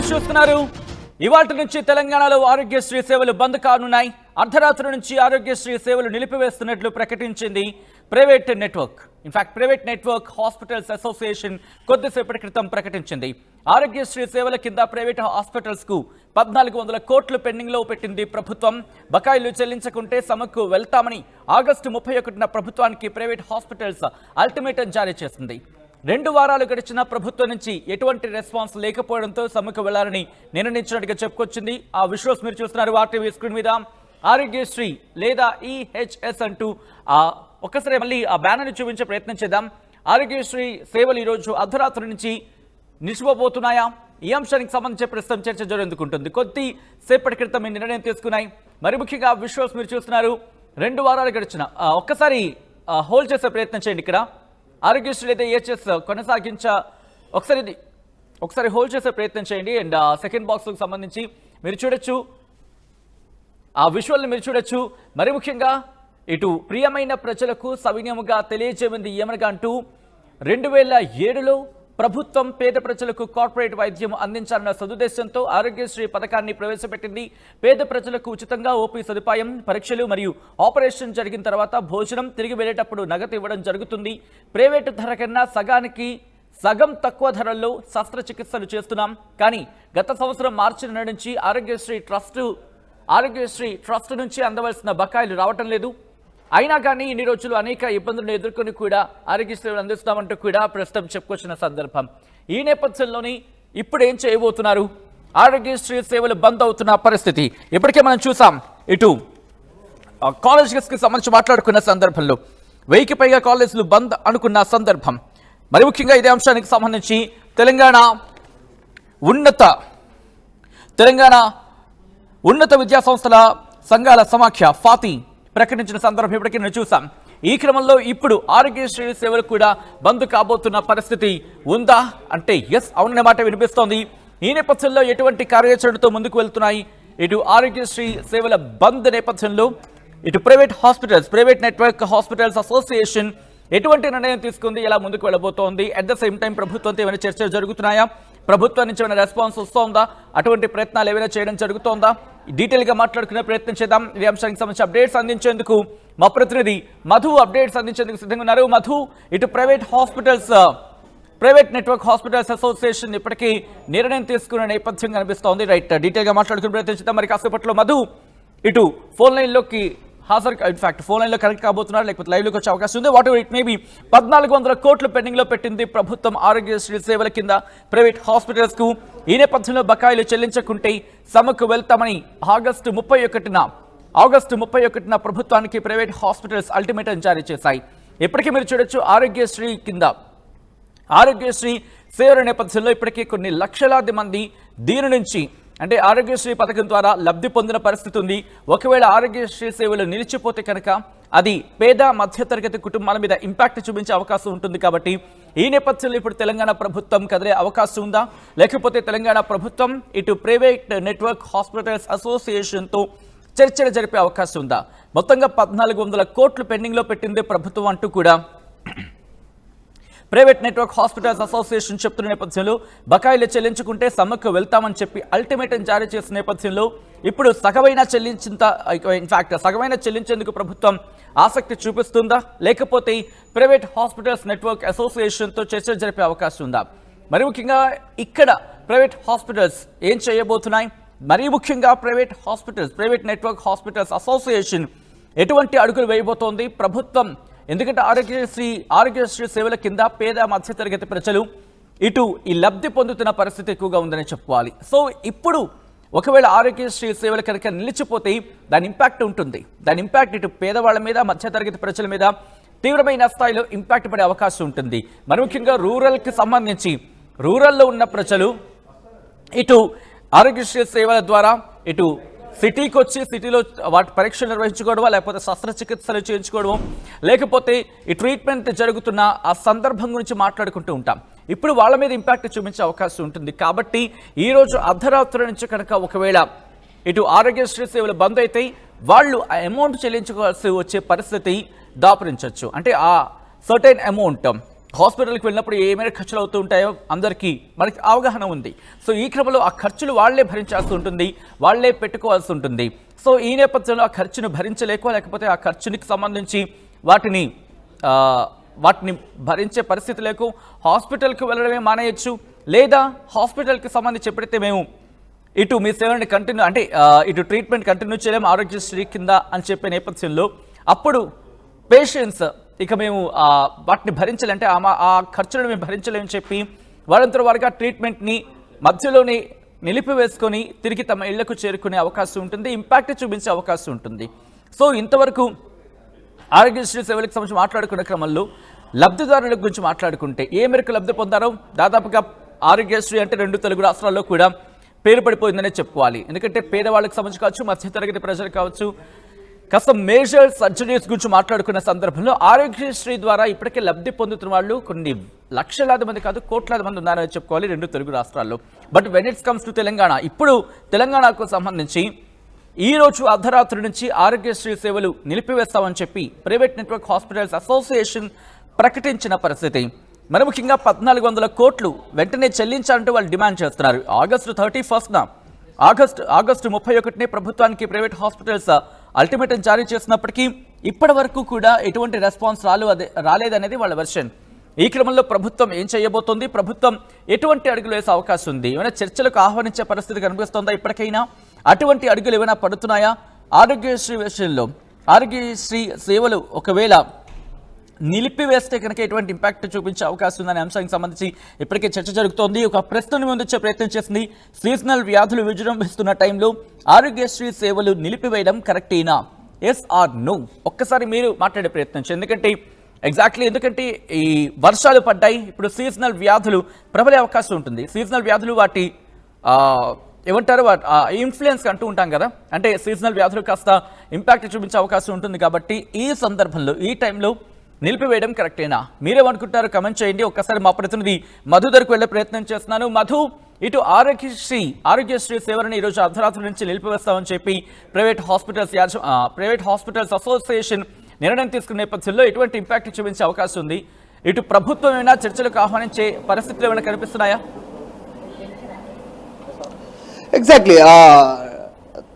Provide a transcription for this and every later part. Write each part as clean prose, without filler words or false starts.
News చూస్తున్నారు. ఇవాల్టి నుంచి తెలంగాణలో ఆరోగ్యశ్రీ సేవలు బంద్ కానున్నాయి. అర్ధరాత్రి నుంచి ఆరోగ్యశ్రీ సేవలు నిలిపివేస్తున్నట్లు ప్రకటించింది private network. In fact private network hospitals association కొద్దిసేపటి క్రితం ప్రకటించింది. ఆరోగ్యశ్రీ సేవల కింద ప్రైవేట్ హాస్పిటల్స్ కు 1400 కోట్లు పెండింగ్ లో పెట్టింది ప్రభుత్వం. బకాయిలు చెల్లించకుంటే సమ్మెకు వెళ్తామని ఆగస్టు 31న ప్రభుత్వానికి ప్రైవేట్ హాస్పిటల్స్ అల్టిమేటం జారీ చేసింది. 2 వారాలు గడిచిన ప్రభుత్వం నుంచి ఎటువంటి రెస్పాన్స్ లేకపోవడంతో సమ్మెకు వెళ్లాలని నిర్ణయించినట్టుగా చెప్పుకొచ్చింది. ఆ విజువల్స్ మీరు చూస్తున్నారు ఆర్టీవీ స్క్రీన్ మీద. ఆరోగ్యశ్రీ లేదా ఈహెచ్ఎస్ అంటూ ఒక్కసారి మళ్ళీ ఆ బ్యానర్ని చూపించే ప్రయత్నం చేద్దాం. ఆరోగ్యశ్రీ సేవలు ఈరోజు అర్ధరాత్రి నుంచి నిలిచిపోబోతున్నాయా? ఈ అంశానికి సంబంధించి ప్రస్తుతం చర్చ జరుగుతుంటుంది. కొద్ది సేపటి క్రితం ఈ నిర్ణయం తీసుకున్నాయి. మరి ముఖ్యంగా విజువల్స్ మీరు చూస్తున్నారు. 2 వారాలు గడిచిన ఒక్కసారి హోల్డ్ చేసే ప్రయత్నం చేయండి. ఇక్కడ ఆరోగ్యశ్రీ అయితే ఈహెచ్ఎస్ ఒకసారి హోల్డ్ చేసే ప్రయత్నం చేయండి. అండ్ సెకండ్ బాక్స్కి సంబంధించి మీరు చూడొచ్చు, ఆ విజువల్ని మీరు చూడొచ్చు. మరి ముఖ్యంగా ఇటు ప్రియమైన ప్రజలకు సవినయముగా తెలియజేయంది ఏమనగా అంటూ 2007లో ప్రభుత్వం పేద ప్రజలకు కార్పొరేట్ వైద్యం అందించాలన్న సదుద్దేశంతో ఆరోగ్యశ్రీ పథకాన్ని ప్రవేశపెట్టింది. పేద ప్రజలకు ఉచితంగా ఓపీ సదుపాయం, పరీక్షలు మరియు ఆపరేషన్ జరిగిన తర్వాత భోజనం, తిరిగి వెళ్ళేటప్పుడు నగదు ఇవ్వడం జరుగుతుంది. ప్రైవేటు ధర కన్నా సగం తక్కువ ధరల్లో శస్త్రచికిత్సలు చేస్తున్నాం. కానీ గత సంవత్సరం మార్చి నెల నుంచి ఆరోగ్యశ్రీ ట్రస్ట్ నుంచి అందవలసిన బకాయిలు రావటం లేదు. అయినా కానీ ఇన్ని రోజులు అనేక ఇబ్బందులను ఎదుర్కొని కూడా ఆరోగ్య సేవలు అందిస్తామంటూ కూడా ప్రస్తుతం చెప్పుకొచ్చిన సందర్భం. ఈ నేపథ్యంలోని ఇప్పుడు ఏం చేయబోతున్నారు? ఆరోగ్యశ్రీ సేవలు బంద్ అవుతున్న పరిస్థితి ఇప్పటికే మనం చూసాం. ఇటు కాలేజెస్కి సంబంధించి మాట్లాడుకున్న సందర్భంలో 1000కి పైగా కాలేజీలు బంద్ అనుకున్న సందర్భం. మరి ముఖ్యంగా ఇదే అంశానికి సంబంధించి తెలంగాణ ఉన్నత విద్యా సంస్థల సంఘాల సమాఖ్య ఫాతి ప్రకటించిన సందర్భం ఇప్పటికీ నేను చూసాం. ఈ క్రమంలో ఇప్పుడు ఆరోగ్యశ్రీ సేవలు కూడా బంద్ కాబోతున్న పరిస్థితి ఉందా అంటే ఎస్, అవుననే మాట వినిపిస్తోంది. ఈ నేపథ్యంలో ఎటువంటి కార్యాచరణతో ముందుకు వెళ్తున్నాయి ఇటు ఆరోగ్యశ్రీ సేవల బంద్ నేపథ్యంలో ఇటు ప్రైవేట్ నెట్వర్క్ హాస్పిటల్స్ అసోసియేషన్ ఎటువంటి నిర్ణయం తీసుకుంది, ఎలా ముందుకు వెళ్ళబోతోంది? అట్ ద సేమ్ టైం ప్రభుత్వంతో ఏమైనా చర్చలు జరుగుతున్నాయా? ప్రభుత్వం నుంచి ఏమైనా రెస్పాన్స్ వస్తోందా? అటువంటి ప్రయత్నాలు ఏమైనా చేయడం జరుగుతోందా? డీటెయిల్గా మాట్లాడుకునే ప్రయత్నం చేద్దాం. ఈ అంశానికి సంబంధించి అప్డేట్స్ అందించేందుకు మా ప్రతినిధి మధు అప్డేట్స్ అందించేందుకు సిద్ధంగా ఉన్నారు. మధు, ఇటు ప్రైవేట్ నెట్వర్క్ హాస్పిటల్స్ అసోసియేషన్ ఇప్పటికీ నిర్ణయం తీసుకునే నేపథ్యం కనిపిస్తోంది. రైట్, డీటెయిల్గా మాట్లాడుకునే ప్రయత్నం చేద్దాం. మరి కాసేపట్లో మధు ఇటు ఫోన్ లైన్లోకి ఫోన్ లైన్లో కనెక్ట్ కాబోతున్నారు, లేకపోతే లైవ్లోకి వచ్చే అవకాశం ఉంది. వాట్ ఎవర్ ఇట్ మేబీ 1400 కోట్లు పెండింగ్లో పెట్టింది ప్రభుత్వం ఆరోగ్యశ్రీ సేవల కింద ప్రైవేట్ హాస్పిటల్స్కు. ఈ నేపథ్యంలో బకాయిలు చెల్లించకుంటే సమ్మెకు వెళ్తామని ఆగస్టు 31న ప్రభుత్వానికి ప్రైవేట్ హాస్పిటల్స్ అల్టిమేటం జారీ చేశాయి. ఇప్పటికీ మీరు చూడొచ్చు ఆరోగ్యశ్రీ సేవల నేపథ్యంలో ఇప్పటికీ కొన్ని లక్షలాది మంది దీని నుంచి అంటే ఆరోగ్యశ్రీ పథకం ద్వారా లబ్ధి పొందిన పరిస్థితి ఉంది. ఒకవేళ ఆరోగ్యశ్రీ సేవలు నిలిచిపోతే కనుక అది పేద మధ్యతరగతి కుటుంబాల మీద ఇంపాక్ట్ చూపించే అవకాశం ఉంటుంది. కాబట్టి ఈ నేపథ్యంలో ఇప్పుడు తెలంగాణ ప్రభుత్వం కదిలే అవకాశం ఉందా, లేకపోతే తెలంగాణ ప్రభుత్వం ఇటు ప్రైవేట్ నెట్వర్క్ హాస్పిటల్స్ అసోసియేషన్తో చర్చలు జరిపే అవకాశం ఉందా? మొత్తంగా 1400 కోట్లు పెండింగ్లో పెట్టింది ప్రభుత్వం అంటూ కూడా ప్రైవేట్ నెట్వర్క్ హాస్పిటల్స్ అసోసియేషన్ చెప్తున్న నేపథ్యంలో బకాయిలు చెల్లించుకుంటే సమ్మెకు వెళ్తామని చెప్పి అల్టిమేటం జారీ చేసిన నేపథ్యంలో ఇప్పుడు సగమైన చెల్లించేందుకు ప్రభుత్వం ఆసక్తి చూపిస్తుందా, లేకపోతే ప్రైవేట్ హాస్పిటల్స్ నెట్వర్క్ అసోసియేషన్తో చర్చలు జరిపే అవకాశం ఉందా? మరి ముఖ్యంగా ఇక్కడ ప్రైవేట్ హాస్పిటల్స్ ఏం చేయబోతున్నాయి? మరీ ముఖ్యంగా ప్రైవేట్ నెట్వర్క్ హాస్పిటల్స్ అసోసియేషన్ ఎటువంటి అడుగులు వేయబోతోంది ప్రభుత్వం? ఎందుకంటే ఆరోగ్యశ్రీ సేవల కింద పేద మధ్యతరగతి ప్రజలు ఇటు ఈ లబ్ధి పొందుతున్న పరిస్థితి ఎక్కువగా ఉందని చెప్పుకోవాలి. సో ఇప్పుడు ఒకవేళ ఆరోగ్యశ్రీ సేవలు కనుక నిలిచిపోతే దాని ఇంపాక్ట్ ఉంటుంది. దాని ఇంపాక్ట్ ఇటు పేదవాళ్ళ మీద, మధ్యతరగతి ప్రజల మీద తీవ్రమైన స్థాయిలో ఇంపాక్ట్ పడే అవకాశం ఉంటుంది. మరి ముఖ్యంగా రూరల్లో ఉన్న ప్రజలు ఇటు ఆరోగ్యశ్రీ సేవల ద్వారా ఇటు సిటీకి వచ్చి సిటీలో వాటి పరీక్షలు నిర్వహించుకోవడమా, లేకపోతే శస్త్రచికిత్సలు చేయించుకోవడమో, లేకపోతే ఈ ట్రీట్మెంట్ జరుగుతున్న ఆ సందర్భం గురించి మాట్లాడుకుంటూ ఉంటాం. ఇప్పుడు వాళ్ళ మీద ఇంపాక్ట్ చూపించే అవకాశం ఉంటుంది. కాబట్టి ఈరోజు అర్ధరాత్రి నుంచి కనుక ఒకవేళ ఇటు ఆరోగ్యశ్రీ సేవలు బంద్ అయితే వాళ్ళు ఆ అమౌంట్ చెల్లించుకోవాల్సి వచ్చే పరిస్థితి దాపురించవచ్చు. అంటే ఆ సర్టెన్ అమౌంట్ హాస్పిటల్కి వెళ్ళినప్పుడు ఏ మేర ఖర్చులు అవుతూ ఉంటాయో అందరికీ మనకి అవగాహన ఉంది. సో ఈ క్రమంలో ఆ ఖర్చులు వాళ్లే భరించాల్సి ఉంటుంది, వాళ్లే పెట్టుకోవాల్సి ఉంటుంది. సో ఈ నేపథ్యంలో ఆ ఖర్చును భరించలేకో లేకపోతే ఆ ఖర్చునికి సంబంధించి వాటిని భరించే పరిస్థితి లేకు హాస్పిటల్కి వెళ్ళడమే మానేయచ్చు, లేదా హాస్పిటల్కి సంబంధించి ఎప్పుడైతే మేము ఇటు మీ సేవని కంటిన్యూ అంటే ఇటు ట్రీట్మెంట్ కంటిన్యూ చేయలేము ఆరోగ్యశ్రీ కింద అని చెప్పే నేపథ్యంలో అప్పుడు పేషెంట్స్ ఇక మేము వాటిని భరించాలంటే ఆ ఖర్చులను మేము భరించలేమని చెప్పి వారంతర వారిగా ట్రీట్మెంట్ని మధ్యలోనే నిలిపివేసుకొని తిరిగి తమ ఇళ్లకు చేరుకునే అవకాశం ఉంటుంది, ఇంపాక్ట్ చూపించే అవకాశం ఉంటుంది. సో ఇంతవరకు ఆరోగ్యశ్రీ సేవలకు సంబంధించి మాట్లాడుకునే క్రమంలో లబ్ధిదారుల గురించి మాట్లాడుకుంటే ఏ మేరకు లబ్ధి పొందారో దాదాపుగా ఆరోగ్యశ్రీ అంటే 2 తెలుగు రాష్ట్రాల్లో కూడా పేరు పడిపోయిందనే చెప్పుకోవాలి. ఎందుకంటే పేదవాళ్ళకి సంబంధించి కావచ్చు, మధ్యతరగతి ప్రజలు కావచ్చు, కాస్త మేజర్ సర్జరీస్ గురించి మాట్లాడుకున్న సందర్భంలో ఆరోగ్యశ్రీ ద్వారా ఇప్పటికే లబ్ధి పొందుతున్న వాళ్ళు కొన్ని లక్షలాది మంది కాదు కోట్లాది మంది ఉన్నారని చెప్పుకోవాలి 2 తెలుగు రాష్ట్రాల్లో. But when it's comes to Telangana, ఇప్పుడు తెలంగాణకు సంబంధించి ఈ రోజు అర్ధరాత్రి నుంచి ఆరోగ్యశ్రీ సేవలు నిలిపివేస్తామని చెప్పి ప్రైవేట్ నెట్వర్క్ హాస్పిటల్స్ అసోసియేషన్ ప్రకటించిన పరిస్థితి. మరి ముఖ్యంగా 1400 కోట్లు వెంటనే చెల్లించాలంటూ వాళ్ళు డిమాండ్ చేస్తున్నారు. ఆగస్టు 31న ఆగస్టు 31నే ప్రభుత్వానికి ప్రైవేట్ హాస్పిటల్స్ అల్టిమేటం జారీ చేసినప్పటికీ ఇప్పటి వరకు కూడా ఎటువంటి రెస్పాన్స్ రాలేదనేది వాళ్ళ వెర్షన్. ఈ క్రమంలో ప్రభుత్వం ఏం చేయబోతోంది, ప్రభుత్వం ఎటువంటి అడుగులు వేసే అవకాశం ఉంది, ఏమైనా చర్చలకు ఆహ్వానించే పరిస్థితి కనిపిస్తోందా, ఇప్పటికైనా అటువంటి అడుగులు ఏమైనా పడుతున్నాయా? ఆరోగ్యశ్రీ విషయంలో ఆరోగ్యశ్రీ సేవలు ఒకవేళ నిలిపివేస్తే కనుక ఎటువంటి ఇంపాక్ట్ చూపించే అవకాశం ఉందనే అంశానికి సంబంధించి ఇప్పటికే చర్చ జరుగుతోంది. ఒక ప్రశ్నను ముందుచ్చే ప్రయత్నం చేసింది. సీజనల్ వ్యాధులు విజృంభిస్తున్న టైంలో ఆరోగ్యశ్రీ సేవలు నిలిపివేయడం కరెక్టేనా, ఎస్ ఆర్ నో? ఒక్కసారి మీరు మాట్లాడే ప్రయత్నం చేయండి. ఎందుకంటే ఈ వర్షాలు పడ్డాయి, ఇప్పుడు సీజనల్ వ్యాధులు ప్రబలే అవకాశం ఉంటుంది. సీజనల్ వ్యాధులు వాటి ఏమంటారు ఇన్ఫ్లుయెన్స్ అంటూ ఉంటాం కదా, అంటే సీజనల్ వ్యాధులు కాస్త ఇంపాక్ట్ చూపించే అవకాశం ఉంటుంది. కాబట్టి ఈ సందర్భంలో ఈ టైంలో నిలిపివేయడం కరెక్టేనా? మీరేమనుకుంటారు కమెంట్ చేయండి. ఒక్కసారి మా ప్రతినిధి మధు దగ్గరకు వెళ్లే ప్రయత్నం చేస్తున్నాను. మధు, ఇటు ఆరోగ్యశ్రీ సేవలను ఈరోజు అర్ధరాత్రి నుంచి నిలిపివేస్తామని చెప్పి ప్రైవేట్ హాస్పిటల్స్ అసోసియేషన్ నిర్ణయం తీసుకునే నేపథ్యంలో ఎటువంటి ఇంపాక్ట్ చూపించే అవకాశం ఉంది? ఇటు ప్రభుత్వం ఏమైనా చర్చలకు ఆహ్వానించే పరిస్థితులు ఏమైనా కనిపిస్తున్నాయా? Exactly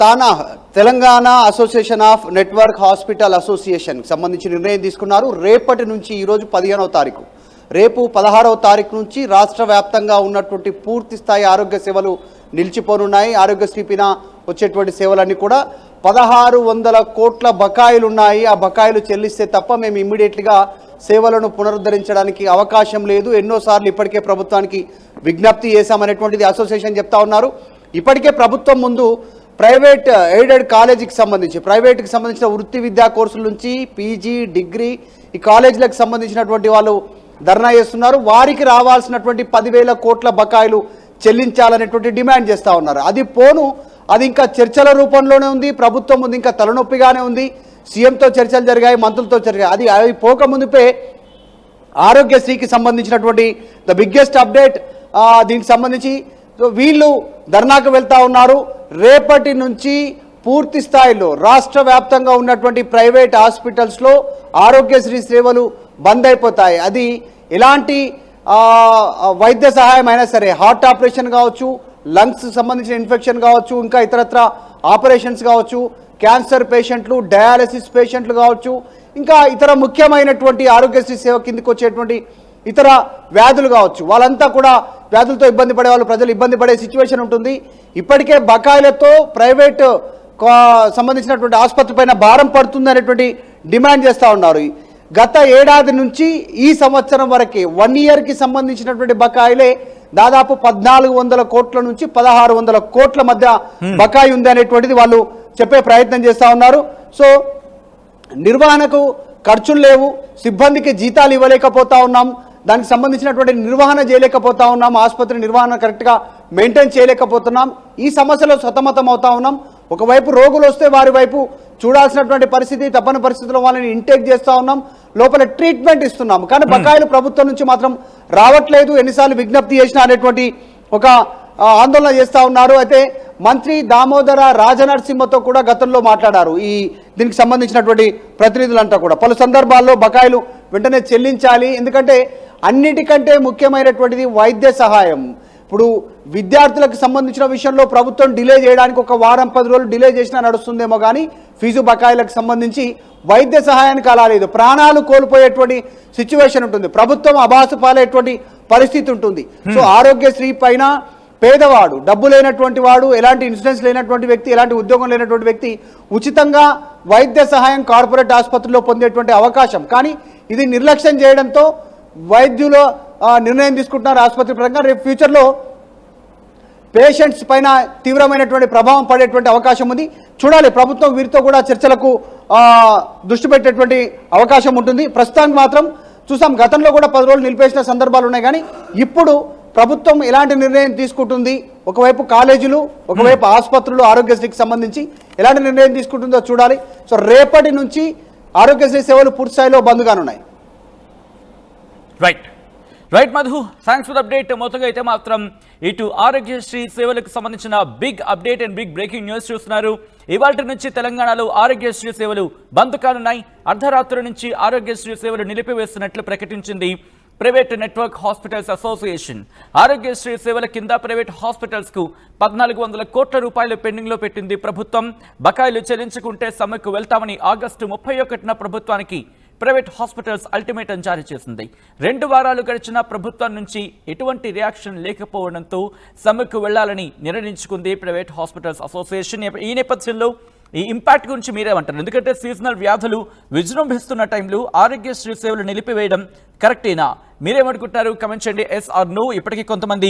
TANA Telangana association of network hospital association సంబంధించి నిర్ణయం తీసుకున్నారు. రేపటి నుంచి ఈరోజు 15వ తారీఖు, రేపు 16వ తారీఖు నుంచి రాష్ట్ర వ్యాప్తంగా ఉన్నటువంటి పూర్తి స్థాయి ఆరోగ్య సేవలు నిలిచిపోనున్నాయి. ఆరోగ్యశ్రీ పైన వచ్చేటువంటి సేవలన్నీ కూడా 1600 కోట్ల బకాయిలు ఉన్నాయి. ఆ బకాయిలు చెల్లిస్తే తప్ప మేము ఇమ్మీడియట్లీగా సేవలను పునరుద్ధరించడానికి అవకాశం లేదు. ఎన్నోసార్లు ఇప్పటికే ప్రభుత్వానికి విజ్ఞప్తి చేశామనేటువంటిది అసోసియేషన్ చెప్తా ఉన్నారు. ఇప్పటికే ప్రభుత్వం ముందు ప్రైవేట్ ఎయిడెడ్ కాలేజీకి సంబంధించిన వృత్తి విద్యా కోర్సుల నుంచి పీజీ, డిగ్రీ ఈ కాలేజీలకు సంబంధించినటువంటి వాళ్ళు ధర్నా చేస్తున్నారు. వారికి రావాల్సినటువంటి 10,000 కోట్ల బకాయిలు చెల్లించాలనేటువంటి డిమాండ్ చేస్తూ ఉన్నారు. అది ఇంకా చర్చల రూపంలోనే ఉంది. ప్రభుత్వం ముందు ఇంకా తలనొప్పిగానే ఉంది. సీఎంతో చర్చలు జరిగాయి, మంత్రులతో జరిగాయి. అవి పోక ముందుపే ఆరోగ్యశ్రీకి సంబంధించినటువంటి ద బిగ్గెస్ట్ అప్డేట్, దీనికి సంబంధించి వీళ్ళు ధర్నాకు వెళ్తా ఉన్నారు. రేపటి నుంచి పూర్తి స్థాయిలో రాష్ట్ర వ్యాప్తంగా ఉన్నటువంటి ప్రైవేట్ హాస్పిటల్స్లో ఆరోగ్యశ్రీ సేవలు బంద్ అయిపోతాయి. అది ఎలాంటి వైద్య సహాయం అయినా సరే, హార్ట్ ఆపరేషన్ కావచ్చు, లంగ్స్ సంబంధించిన ఇన్ఫెక్షన్ కావచ్చు, ఇంకా ఇతరత్ర ఆపరేషన్స్ కావచ్చు, క్యాన్సర్ పేషెంట్లు, డయాలసిస్ పేషెంట్లు కావచ్చు, ఇంకా ఇతర ముఖ్యమైనటువంటి ఆరోగ్యశ్రీ సేవ కిందకి వచ్చేటువంటి ఇతర వ్యాధులు కావచ్చు, వాళ్ళంతా కూడా వ్యాధులతో ఇబ్బంది పడే వాళ్ళు, ప్రజలు ఇబ్బంది పడే సిచ్యువేషన్ ఉంటుంది. ఇప్పటికే బకాయిలతో ప్రైవేట్ సంబంధించినటువంటి ఆసుపత్రి పైన భారం పడుతుంది అనేటువంటి డిమాండ్ చేస్తూ ఉన్నారు. గత ఏడాది నుంచి ఈ సంవత్సరం వరకే 1 ఇయర్కి సంబంధించినటువంటి బకాయిలే దాదాపు 1400 కోట్ల నుంచి 1600 కోట్ల మధ్య బకాయి ఉంది అనేటువంటిది వాళ్ళు చెప్పే ప్రయత్నం చేస్తూ ఉన్నారు. సో నిర్వహణకు ఖర్చులు లేవు, సిబ్బందికి జీతాలు ఇవ్వలేకపోతా ఉన్నాం, దానికి సంబంధించినటువంటి నిర్వహణ చేయలేకపోతా ఉన్నాం, ఆసుపత్రి నిర్వహణ కరెక్ట్గా మెయింటైన్ చేయలేకపోతున్నాం. ఈ సమస్యలో సతమతం అవుతా ఉన్నాం. ఒకవైపు రోగులు వస్తే వారి వైపు చూడాల్సినటువంటి పరిస్థితి, తప్పని పరిస్థితుల్లో వాళ్ళని ఇంటేక్ చేస్తూ ఉన్నాం, లోపల ట్రీట్మెంట్ ఇస్తున్నాం. కానీ బకాయిలు ప్రభుత్వం నుంచి మాత్రం రావట్లేదు. ఎన్నిసార్లు విజ్ఞప్తి చేసినా అనేటువంటి ఒక ఆందోళన చేస్తూ ఉన్నారు. అయితే మంత్రి దామోదర రాజనరసింహతో కూడా గతంలో మాట్లాడారు దీనికి సంబంధించినటువంటి ప్రతినిధులంతా కూడా. పలు సందర్భాల్లో బకాయిలు వెంటనే చెల్లించాలి, ఎందుకంటే అన్నిటికంటే ముఖ్యమైనటువంటిది వైద్య సహాయం. ఇప్పుడు విద్యార్థులకు సంబంధించిన విషయంలో ప్రభుత్వం డిలే చేయడానికి ఒక వారం 10 రోజులు డిలే చేసినా నడుస్తుందేమో, కానీ ఫీజు బకాయిలకు సంబంధించి వైద్య సహాయానికి అలా లేదు. ప్రాణాలు కోల్పోయేటువంటి సిచ్యువేషన్ ఉంటుంది, ప్రభుత్వం అబాసు పాలేటువంటి పరిస్థితి ఉంటుంది. సో ఆరోగ్యశ్రీ పైన పేదవాడు, డబ్బు లేనటువంటి వాడు, ఎలాంటి ఇన్సూరెన్స్ లేనటువంటి వ్యక్తి, ఎలాంటి ఉద్యోగం లేనటువంటి వ్యక్తి ఉచితంగా వైద్య సహాయం కార్పొరేట్ ఆసుపత్రిలో పొందేటువంటి అవకాశం. కానీ ఇది నిర్లక్ష్యం చేయడంతో వైద్యులు నిర్ణయం తీసుకుంటున్నారు ఆసుపత్రి పరంగా. రేపు ఫ్యూచర్లో పేషెంట్స్ పైన తీవ్రమైనటువంటి ప్రభావం పడేటువంటి అవకాశం ఉంది. చూడాలి, ప్రభుత్వం వీరితో కూడా చర్చలకు దృష్టి పెట్టేటువంటి అవకాశం ఉంటుంది. ప్రస్తుతానికి మాత్రం చూసాం, గతంలో కూడా 10 రోజులు నిలిపేసిన సందర్భాలు ఉన్నాయి. కానీ ఇప్పుడు ప్రభుత్వం ఎలాంటి నిర్ణయం తీసుకుంటుంది, ఒకవైపు కాలేజీలు, ఒకవైపు ఆసుపత్రులు, ఆరోగ్యశ్రీకి సంబంధించి ఎలాంటి నిర్ణయం తీసుకుంటుందో చూడాలి. సో రేపటి నుంచి ఆరోగ్యశ్రీ సేవలు పూర్తి స్థాయిలో బంద్ కానున్నాయి. Right Madhu, thanks for update. మొత్తంగా అయితే మాత్రం ఇటు ఆరోగ్యశ్రీ సేవలకు సంబంధించిన big update and big breaking news చూస్తున్నారు. ఇవాళ నుంచి తెలంగాణలో ఆరోగ్యశ్రీ సేవలు బంద్ కానున్నాయి. అర్ధరాత్రి నుంచి ఆరోగ్యశ్రీ సేవలు నిలిపివేస్తున్నట్లు ప్రకటించింది private network hospitals association. Aarogyasri సేవల కింద ప్రైవేట్ హాస్పిటల్స్ కు 1400 కోట్ల రూపాయలు పెండింగ్ లో పెట్టింది ప్రభుత్వం. బకాయిలు చెల్లించుకుంటే సమ్మెకు వెళ్తామని ఆగస్టు 31న ప్రభుత్వానికి ప్రైవేట్ హాస్పిటల్స్ అల్టిమేటం జారీ చేసింది. 2 వారాలు గడిచిన ప్రభుత్వం నుంచి ఎటువంటి రియాక్షన్ లేకపోవడంతో సమ్మెకు వెళ్లాలని నిర్ణయించుకుంది ప్రైవేట్ హాస్పిటల్స్ అసోసియేషన్. ఈ నేపథ్యంలో ఈ ఇంపాక్ట్ గురించి మీరేమంటారు? ఎందుకంటే సీజనల్ వ్యాధులు విజృంభిస్తున్న టైంలో ఆరోగ్యశ్రీ సేవలు నిలిపివేయడం కరెక్టేనా? మీరేమనుకుంటున్నారు? కమెంట్ చేయండి, ఎస్ ఆర్ నో. ఇప్పటికీ కొంతమంది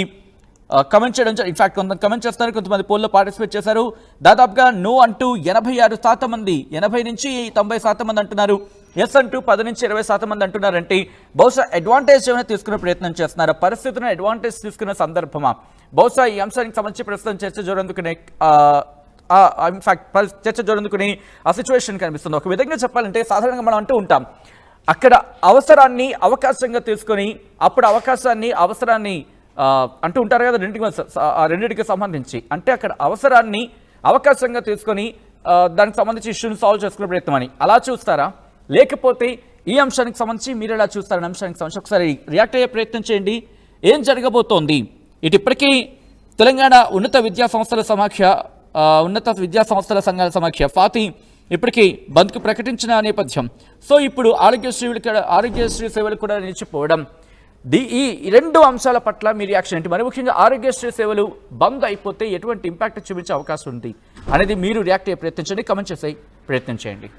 కమెంట్ చేయడం, ఇన్ఫాక్ట్ కొంత కమెంట్ చేస్తారు, కొంతమంది పోల్లో పార్టిసిపేట్ చేశారు. దాదాపుగా నో అంటూ 86% మంది, 80 నుంచి 90% మంది అంటున్నారు. ఎస్ అంటూ 10 నుంచి 20% మంది అంటున్నారంటే బహుశా అడ్వాంటేజ్ ఏమైనా తీసుకునే ప్రయత్నం చేస్తున్నారు. పరిస్థితులను అడ్వాంటేజ్ తీసుకునే సందర్భమా? బహుశా ఈ అంశానికి సంబంధించి ప్రస్తుతం చర్చ జోరందుకునే చర్చ జోరందుకునే ఆ సిచ్యువేషన్ కనిపిస్తుంది. ఒక విధంగా చెప్పాలంటే సాధారణంగా మనం అంటూ ఉంటాం, అక్కడ అవసరాన్ని అవకాశంగా తీసుకొని అప్పుడు అవకాశాన్ని అవసరాన్ని అంటూ ఉంటారు కదా, రెండింటికి సంబంధించి. అంటే అక్కడ అవసరాన్ని అవకాశంగా తీసుకొని దానికి సంబంధించి ఇష్యూని సాల్వ్ చేసుకునే ప్రయత్నం అని అలా చూస్తారా, లేకపోతే ఈ అంశానికి సంబంధించి మీరు ఎలా చూస్తారనే అంశానికి సంబంధించి ఒకసారి రియాక్ట్ అయ్యే ప్రయత్నం చేయండి. ఏం జరగబోతోంది? ఇప్పటికీ తెలంగాణ ఉన్నత విద్యా సంస్థల సంఘాల సమాఖ్య ఫాతి ఇప్పటికీ బంద్కు ప్రకటించిన నేపథ్యం. సో ఇప్పుడు ఆరోగ్యశ్రీ సేవలు కూడా నిలిచిపోవడం, ఈ 2 అంశాల పట్ల మీ రియాక్షన్ ఏంటి? మరి ముఖ్యంగా ఆరోగ్యశ్రీ సేవలు బంద్ అయిపోతే ఎటువంటి ఇంపాక్ట్ చూపించే అవకాశం ఉంది అనేది మీరు రియాక్ట్ అయ్యే ప్రయత్నించండి, కమెంట్ చేసే ప్రయత్నం చేయండి.